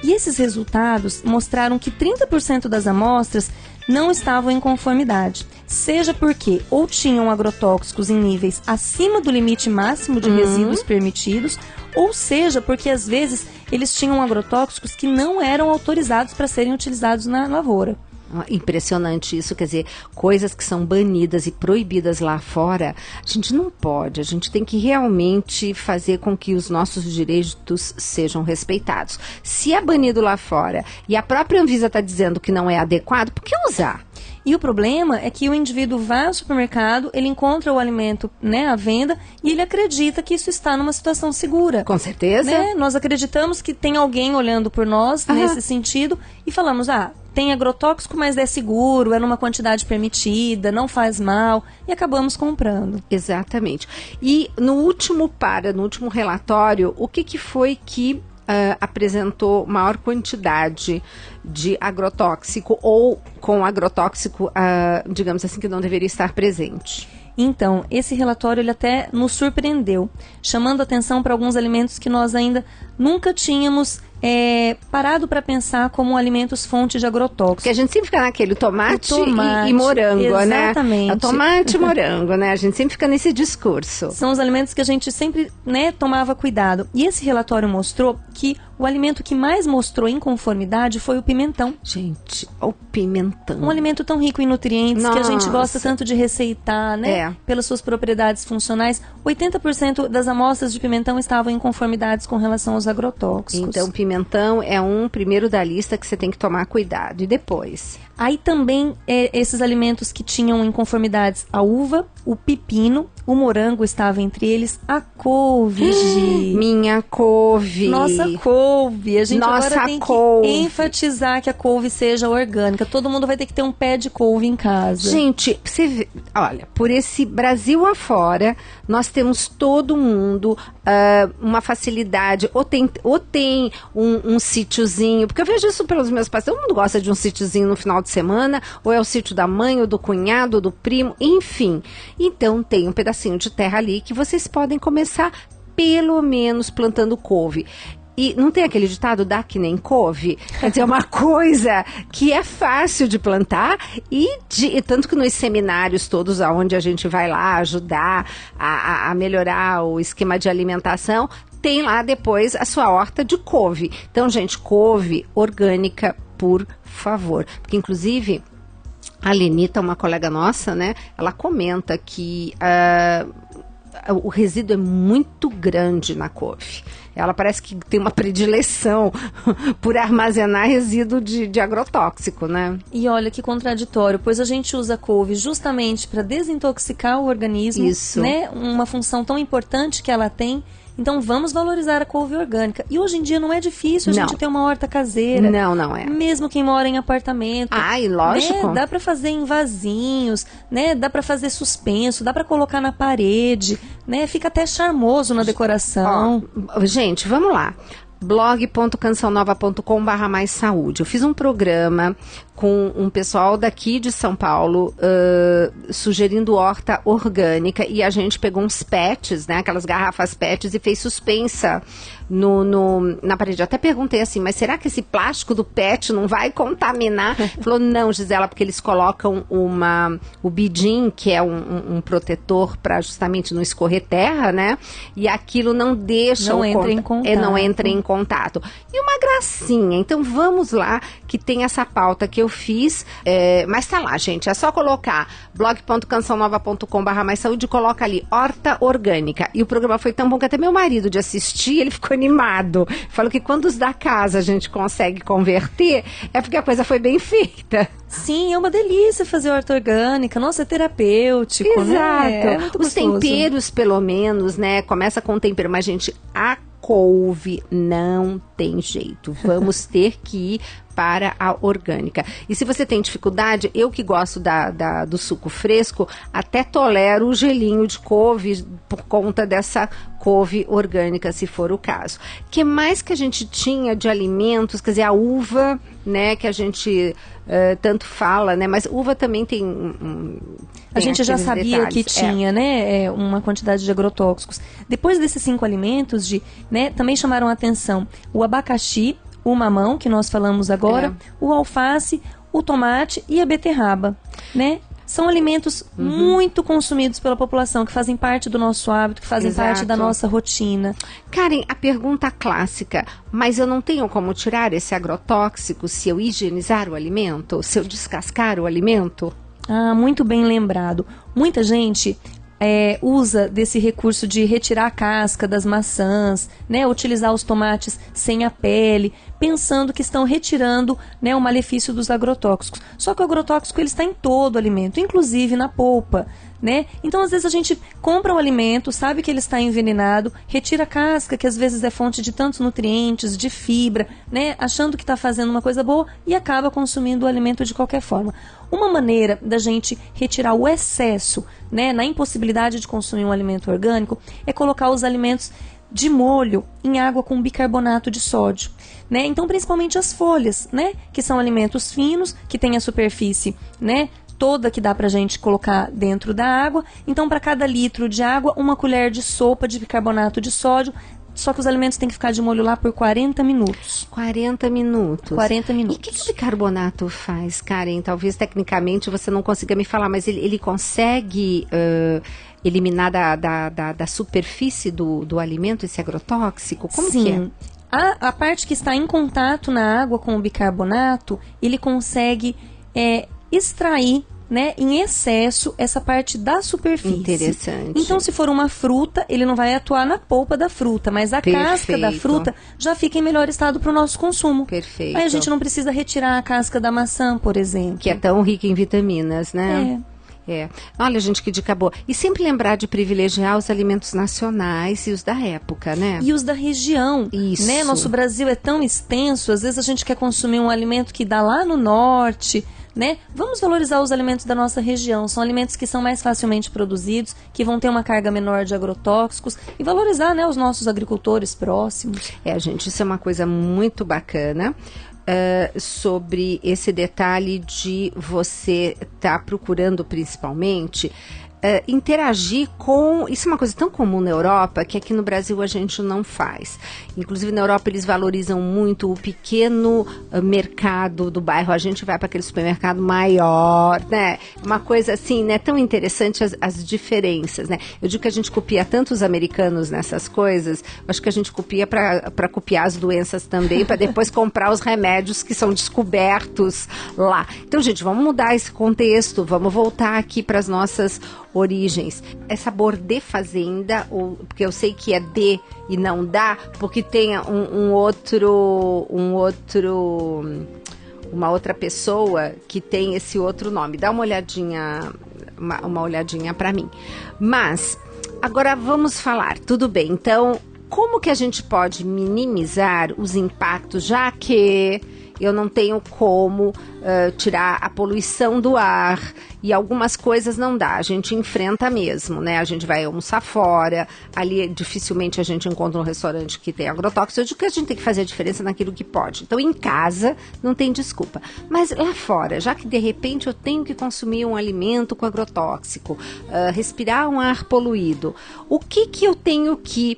E esses resultados mostraram que 30% das amostras não estavam em conformidade, seja porque ou tinham agrotóxicos em níveis acima do limite máximo de resíduos permitidos, ou seja porque às vezes eles tinham agrotóxicos que não eram autorizados para serem utilizados na lavoura. Impressionante isso, quer dizer, coisas que são banidas e proibidas lá fora, a gente não pode, a gente tem que realmente fazer com que os nossos direitos sejam respeitados. Se é banido lá fora e a própria Anvisa está dizendo que não é adequado, por que usar? E o problema é que o indivíduo vai ao supermercado, ele encontra o alimento, né, à venda e ele acredita que isso está numa situação segura. Com certeza. Né? Nós acreditamos que tem alguém olhando por nós nesse sentido e falamos, tem agrotóxico, mas é seguro, é numa quantidade permitida, não faz mal, e acabamos comprando. Exatamente. E no último relatório, o que foi que apresentou maior quantidade de agrotóxico ou com agrotóxico, digamos assim, que não deveria estar presente? Então, esse relatório ele até nos surpreendeu, chamando atenção para alguns alimentos que nós ainda nunca tínhamos parado para pensar como alimentos fontes de agrotóxicos. Porque a gente sempre fica naquele tomate e morango, exatamente. né? Exatamente. Tomate e morango, né? A gente sempre fica nesse discurso. São os alimentos que a gente sempre, né, tomava cuidado. E esse relatório mostrou que o alimento que mais mostrou inconformidade foi o pimentão. Gente, o pimentão. Um alimento tão rico em nutrientes que a gente gosta tanto de receitar, né? Pelas suas propriedades funcionais. 80% das amostras de pimentão estavam em conformidades com relação aos agrotóxicos. Então, pimentão é um primeiro da lista que você tem que tomar cuidado. E depois? Aí também esses alimentos que tinham inconformidades, a uva, o pepino, o morango estava entre eles, a couve, Gi. Minha couve. Nossa couve. A gente agora tem que enfatizar que a couve seja orgânica. Todo mundo vai ter que ter um pé de couve em casa. Gente, você vê, olha, por esse Brasil afora, nós temos todo mundo uma facilidade, ou tem um sítiozinho, porque eu vejo isso pelos meus pais, todo mundo gosta de um sítiozinho no final de semana, ou é o sítio da mãe, ou do cunhado, ou do primo, enfim. Então tem um pedacinho de terra ali que vocês podem começar pelo menos plantando couve. E não tem aquele ditado, dá que nem couve? Quer dizer, é uma coisa que é fácil de plantar e tanto que nos seminários todos onde a gente vai lá ajudar a melhorar o esquema de alimentação, tem lá depois a sua horta de couve. Então, gente, couve orgânica, por favor. Porque, inclusive, a Lenita, uma colega nossa, né, ela comenta que o resíduo é muito grande na couve. ela parece que tem uma predileção por armazenar resíduo de agrotóxico, né? E olha que contraditório, pois a gente usa a couve justamente para desintoxicar o organismo, Isso. né? Uma função tão importante que ela tem. Então vamos valorizar a couve orgânica. E hoje em dia não é difícil a gente ter uma horta caseira. Não é. Mesmo quem mora em apartamento. Ai, lógico. Né? Dá para fazer em vasinhos, né? Dá para fazer suspenso, dá para colocar na parede, né? Fica até charmoso na decoração. Ó, gente, vamos lá. blog.cançãonova.com/mais-saúde. Eu fiz um programa com um pessoal daqui de São Paulo sugerindo horta orgânica e a gente pegou uns pets, né, aquelas garrafas pets e fez suspensa na parede. Eu até perguntei assim, mas será que esse plástico do pet não vai contaminar? Falou, não, Gisela, porque eles colocam o bidim, que é um protetor para justamente não escorrer terra, né, e aquilo não deixa não entra em contato. E uma gracinha. Então vamos lá, que tem essa pauta que eu fiz, mas tá lá, gente, é só colocar blog.cançãonova.com/mais-saúde e coloca ali, horta orgânica. E o programa foi tão bom que até meu marido de assistir, ele ficou animado. Falou que quando os da casa a gente consegue converter, é porque a coisa foi bem feita. Sim, é uma delícia fazer horta orgânica. Nossa, é terapêutico, Exato. Né? É muito os gostoso. temperos, pelo menos, né? Começa com tempero, mas, gente, a couve não tem jeito. Vamos ter que ir para a orgânica. E se você tem dificuldade, eu que gosto do suco fresco, até tolero o gelinho de couve por conta dessa couve orgânica, se for o caso. O que mais que a gente tinha de alimentos? Quer dizer, a uva, né, que a gente tanto fala, né, mas uva também tem a gente já sabia detalhes. que tinha, né, uma quantidade de agrotóxicos. Depois desses 5 alimentos, né, também chamaram a atenção o abacaxi, o mamão, que nós falamos agora, o alface, o tomate e a beterraba, né? São alimentos muito consumidos pela população, que fazem parte do nosso hábito, que fazem parte da nossa rotina. Karen, a pergunta clássica, mas eu não tenho como tirar esse agrotóxico se eu higienizar o alimento? Se eu descascar o alimento? Ah, muito bem lembrado. Muita gente usa desse recurso de retirar a casca das maçãs, né, utilizar os tomates sem a pele, pensando que estão retirando, né, o malefício dos agrotóxicos. Só que o agrotóxico ele está em todo o alimento, inclusive na polpa, né? Então às vezes a gente compra o alimento, sabe que ele está envenenado, retira a casca, que às vezes é fonte de tantos nutrientes, de fibra, né, achando que está fazendo uma coisa boa e acaba consumindo o alimento de qualquer forma. Uma maneira da gente retirar o excesso, né, na impossibilidade de consumir um alimento orgânico, é colocar os alimentos de molho em água com bicarbonato de sódio, né? Então, principalmente as folhas, né, que são alimentos finos, que têm a superfície, né, toda que dá pra gente colocar dentro da água. Então, para cada litro de água, 1 colher de sopa de bicarbonato de sódio. Só que os alimentos têm que ficar de molho lá por 40 minutos. 40 minutos. 40 minutos. E o que o bicarbonato faz, Karen? Talvez tecnicamente você não consiga me falar, mas ele consegue eliminar da superfície do alimento esse agrotóxico? Como que é? A parte que está em contato na água com o bicarbonato, ele consegue extrair, né, em excesso essa parte da superfície. Interessante. Então, se for uma fruta, ele não vai atuar na polpa da fruta, mas a casca da fruta já fica em melhor estado para o nosso consumo. Perfeito. Aí a gente não precisa retirar a casca da maçã, por exemplo. Que é tão rica em vitaminas, né? Olha, gente, que dica boa. E sempre lembrar de privilegiar os alimentos nacionais e os da época, né? E os da região. Isso. Né? Nosso Brasil é tão extenso, às vezes a gente quer consumir um alimento que dá lá no norte, né? Vamos valorizar os alimentos da nossa região. São alimentos que são mais facilmente produzidos, que vão ter uma carga menor de agrotóxicos, e valorizar, né, os nossos agricultores próximos. Gente, isso é uma coisa muito bacana. Sobre esse detalhe de você estar procurando principalmente interagir com... Isso é uma coisa tão comum na Europa que aqui no Brasil a gente não faz. Inclusive na Europa eles valorizam muito o pequeno mercado do bairro. A gente vai para aquele supermercado maior, né? Uma coisa assim, né? Tão interessante as diferenças, né? Eu digo que a gente copia tanto os americanos nessas coisas, acho que a gente copia para copiar as doenças também, para depois comprar os remédios que são descobertos lá. Então, gente, vamos mudar esse contexto, vamos voltar aqui para as nossas origens. É sabor de fazenda, ou, porque eu sei que é de e não dá, porque tem uma outra pessoa que tem esse outro nome. Dá uma olhadinha, uma olhadinha para mim. Mas, agora vamos falar, tudo bem, então, como que a gente pode minimizar os impactos, já que eu não tenho como tirar a poluição do ar e algumas coisas não dá, a gente enfrenta mesmo, né? A gente vai almoçar fora, ali dificilmente a gente encontra um restaurante que tem agrotóxico, eu digo que a gente tem que fazer a diferença naquilo que pode. Então, em casa, não tem desculpa. Mas lá fora, já que de repente eu tenho que consumir um alimento com agrotóxico, respirar um ar poluído, o que eu tenho que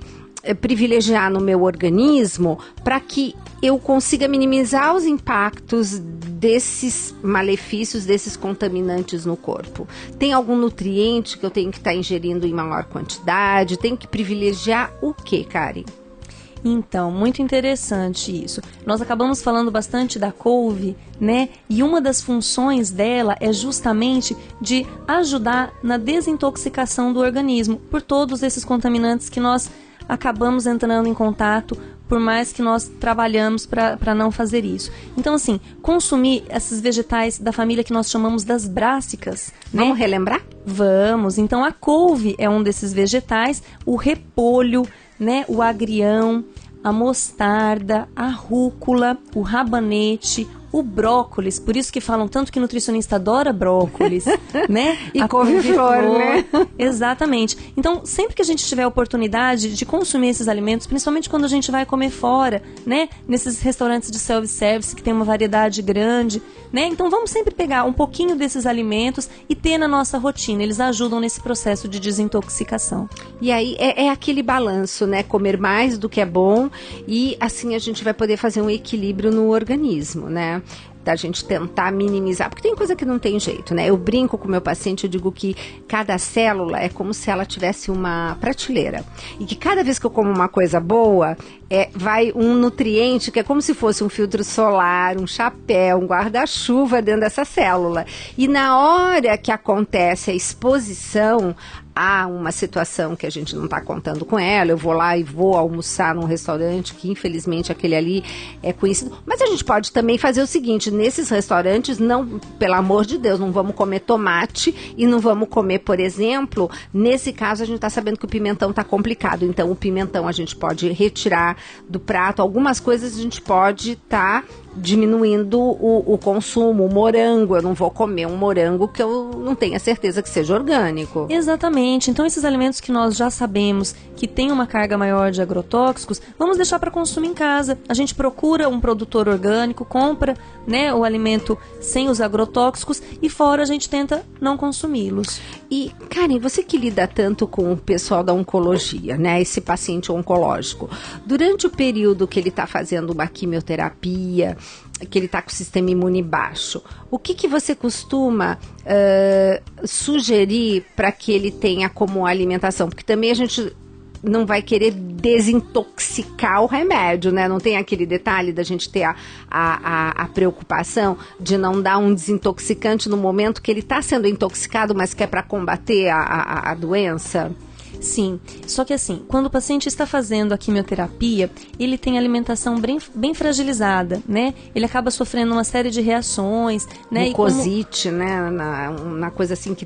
privilegiar no meu organismo para que eu consiga minimizar os impactos desses malefícios, desses contaminantes no corpo? Tem algum nutriente que eu tenho que estar ingerindo em maior quantidade? Tenho que privilegiar o quê, Karen? Então, muito interessante isso. Nós acabamos falando bastante da couve, né? E uma das funções dela é justamente de ajudar na desintoxicação do organismo por todos esses contaminantes que nós acabamos entrando em contato, por mais que nós trabalhamos para não fazer isso. Então, assim, consumir esses vegetais da família que nós chamamos das brássicas. Vamos, né? relembrar? Vamos. Então, a couve é um desses vegetais, o repolho, né? O agrião, a mostarda, a rúcula, o rabanete, o brócolis, por isso que falam tanto que nutricionista adora brócolis, né? E couve-flor, né? Exatamente. Então, sempre que a gente tiver a oportunidade de consumir esses alimentos, principalmente quando a gente vai comer fora, né? Nesses restaurantes de self-service que tem uma variedade grande, né? Então, vamos sempre pegar um pouquinho desses alimentos e ter na nossa rotina. Eles ajudam nesse processo de desintoxicação. E aí, é aquele balanço, né? Comer mais do que é bom e assim a gente vai poder fazer um equilíbrio no organismo, né? Da gente tentar minimizar, porque tem coisa que não tem jeito, né? Eu brinco com o meu paciente, eu digo que cada célula é como se ela tivesse uma prateleira, e que cada vez que eu como uma coisa boa, vai um nutriente que é como se fosse um filtro solar, um chapéu, um guarda-chuva dentro dessa célula. E na hora que acontece a exposição a uma situação que a gente não está contando com ela, eu vou lá e vou almoçar num restaurante que infelizmente aquele ali é conhecido, mas a gente pode também fazer o seguinte, nesses restaurantes, não, pelo amor de Deus, não vamos comer tomate e não vamos comer, por exemplo, nesse caso a gente está sabendo que o pimentão está complicado, então o pimentão a gente pode retirar do prato, algumas coisas a gente pode estar diminuindo o consumo, o morango, eu não vou comer um morango que eu não tenha certeza que seja orgânico. Exatamente, então esses alimentos que nós já sabemos que tem uma carga maior de agrotóxicos, vamos deixar para consumir em casa. A gente procura um produtor orgânico, compra, né, o alimento sem os agrotóxicos e fora a gente tenta não consumi-los. E, Karen, você que lida tanto com o pessoal da oncologia, né, esse paciente oncológico, durante o período que ele está fazendo uma quimioterapia, que ele está com o sistema imune baixo, o que você costuma sugerir para que ele tenha como alimentação? Porque também a gente não vai querer desintoxicar o remédio, né? Não tem aquele detalhe da gente ter a preocupação de não dar um desintoxicante no momento que ele está sendo intoxicado, mas que é para combater a doença? Sim, só que assim, quando o paciente está fazendo a quimioterapia, ele tem alimentação bem fragilizada, né? Ele acaba sofrendo uma série de reações, né? Mucosite, né? Uma coisa assim que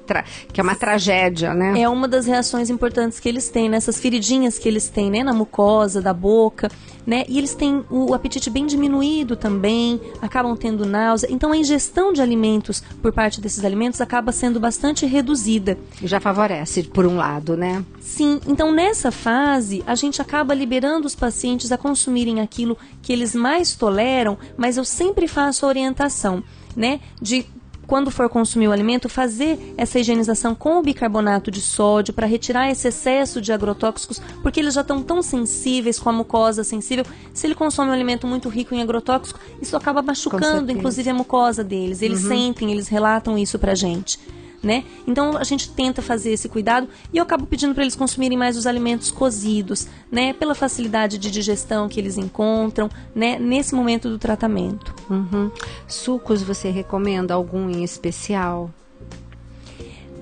é uma tragédia, né? É uma das reações importantes que eles têm, nessas feridinhas que eles têm, né? Na mucosa, da boca, né? E eles têm o apetite bem diminuído também, acabam tendo náusea. Então a ingestão de alimentos por parte desses alimentos acaba sendo bastante reduzida. Já favorece, por um lado, né? Sim, então nessa fase a gente acaba liberando os pacientes a consumirem aquilo que eles mais toleram, mas eu sempre faço a orientação, né, de quando for consumir o alimento, fazer essa higienização com o bicarbonato de sódio para retirar esse excesso de agrotóxicos, porque eles já estão tão sensíveis, com a mucosa sensível. Se ele consome um alimento muito rico em agrotóxico, isso acaba machucando, inclusive, a mucosa deles. Eles sentem, eles relatam isso pra gente, né? Então a gente tenta fazer esse cuidado e eu acabo pedindo para eles consumirem mais os alimentos cozidos, né? Pela facilidade de digestão que eles encontram, né? Nesse momento do tratamento. Sucos, você recomenda algum em especial?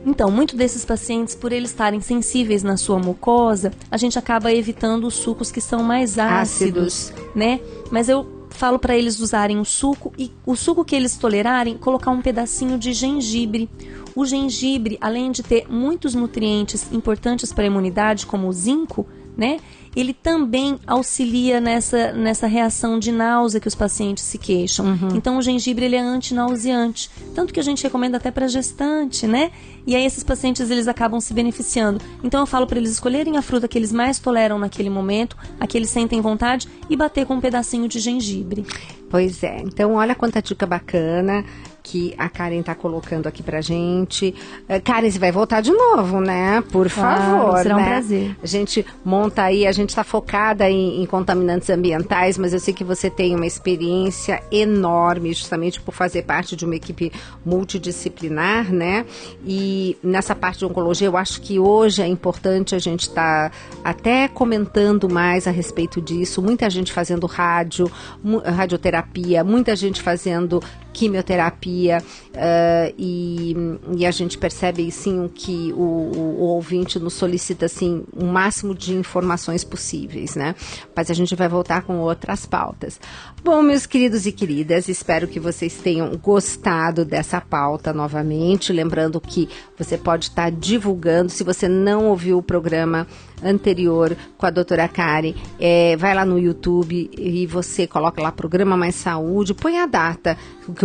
Então, muitos desses pacientes, por eles estarem sensíveis na sua mucosa, a gente acaba evitando os sucos que são mais ácidos, né? Mas eu falo para eles usarem o suco, e o suco que eles tolerarem, colocar um pedacinho de gengibre. O gengibre, além de ter muitos nutrientes importantes para a imunidade, como o zinco, né? Ele também auxilia nessa reação de náusea que os pacientes se queixam. Então, o gengibre, ele é antinauseante. Tanto que a gente recomenda até para gestante, né? E aí, esses pacientes, eles acabam se beneficiando. Então, eu falo para eles escolherem a fruta que eles mais toleram naquele momento, a que eles sentem vontade, e bater com um pedacinho de gengibre. Pois é. Então, olha quanta dica bacana que a Karen tá colocando aqui pra gente. Karen, você vai voltar de novo, né? Por favor, será né? um prazer. A gente monta aí, a gente tá focada em contaminantes ambientais, mas eu sei que você tem uma experiência enorme, justamente por fazer parte de uma equipe multidisciplinar, né? E nessa parte de oncologia, eu acho que hoje é importante a gente estar até comentando mais a respeito disso. Muita gente fazendo radioterapia, muita gente fazendo quimioterapia, e a gente percebe sim que o ouvinte nos solicita assim o máximo de informações possíveis, né? Mas a gente vai voltar com outras pautas. Bom, meus queridos e queridas, espero que vocês tenham gostado dessa pauta novamente, lembrando que você pode estar divulgando, se você não ouviu o programa anterior com a doutora Karen, vai lá no YouTube e você coloca lá Programa Mais Saúde, põe a data, que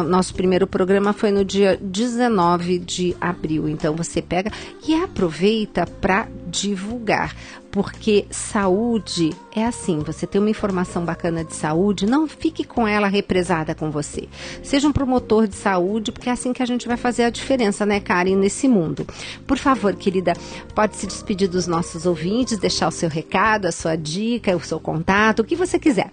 nosso primeiro programa foi no dia 19 de abril, então você pega e aproveita para divulgar, porque saúde é assim, você tem uma informação bacana de saúde, não fique com ela represada com você, seja um promotor de saúde, porque é assim que a gente vai fazer a diferença, né, Karen, nesse mundo. Por favor, querida, pode se despedir dos nossos ouvintes, deixar o seu recado, a sua dica, o seu contato, o que você quiser.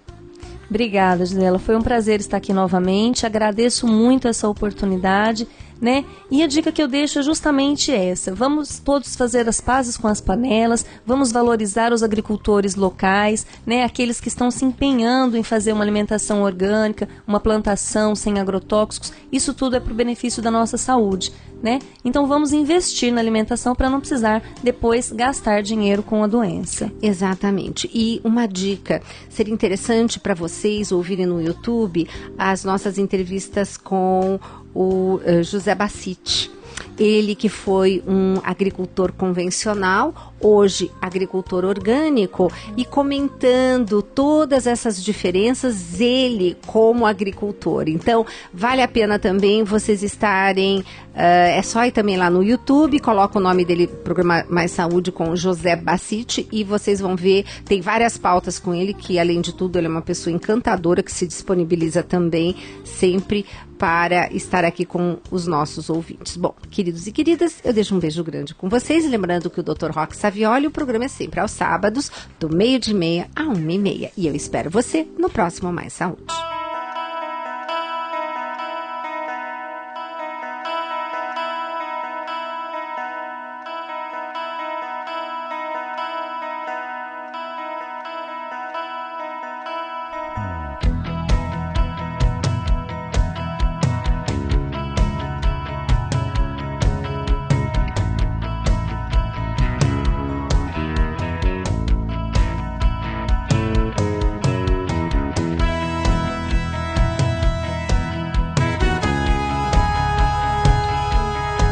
Obrigada, Gisela. Foi um prazer estar aqui novamente. Agradeço muito essa oportunidade, né? E a dica que eu deixo é justamente essa. Vamos todos fazer as pazes com as panelas, vamos valorizar os agricultores locais, né? Aqueles que estão se empenhando em fazer uma alimentação orgânica, uma plantação sem agrotóxicos. Isso tudo é para o benefício da nossa saúde, né? Então vamos investir na alimentação para não precisar depois gastar dinheiro com a doença. Exatamente. E uma dica, seria interessante para vocês ouvirem no YouTube as nossas entrevistas com o José Bassiti. Ele que foi um agricultor convencional, hoje agricultor orgânico, e comentando todas essas diferenças, ele como agricultor. Então, vale a pena também vocês estarem, é só ir também lá no YouTube, coloca o nome dele, Programa Mais Saúde com José Bassiti, e vocês vão ver, tem várias pautas com ele, que além de tudo ele é uma pessoa encantadora, que se disponibiliza também sempre para estar aqui com os nossos ouvintes. Bom, queridos e queridas, eu deixo um beijo grande com vocês, lembrando que o Dr. Roque Savioli, o programa é sempre aos sábados, do 12:30 a 1:30. E eu espero você no próximo Mais Saúde.